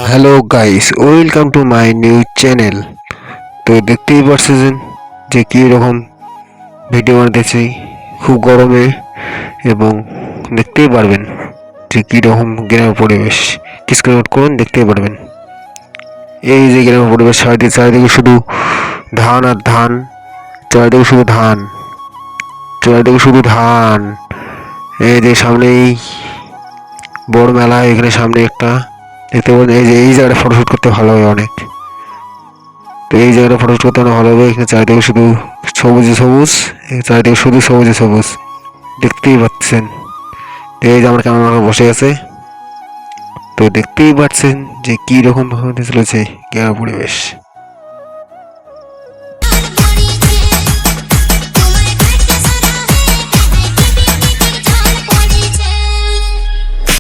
Hello guys, welcome to my new channel. তো দেখতেই পারছেন যে কী রকম ভিডিও বানাতেছি খুব গরমে, এবং দেখতেই পারবেন যে কী রকম গ্রামের পরিবেশ। স্ক্রিন করুন, দেখতেই পারবেন এই যে গ্রামের পরিবেশ। চারিদিকে শুধু ধান আর ধান, চারিদিকে শুধু ধান, চারিদিকে শুধু ধান। এই যে সামনেই বড় মেলা, এখানে সামনে একটা দেখতে পাবেন। এই জায়গাটা ফটোশুট করতে ভালো হবে অনেক। তো এই জায়গাটা ফটোশুট করতে অনেক ভালো হবে। এখানে চারিদিকে শুধু সবুজে সবুজ, চারিদিকে শুধু সবুজে সবুজ, দেখতেই পাচ্ছেন। তো এই যে আমার ক্যামেরা বসে আছে, তো দেখতেই পাচ্ছেন যে কী রকম ভাবে চলেছে গ্রামের পরিবেশ।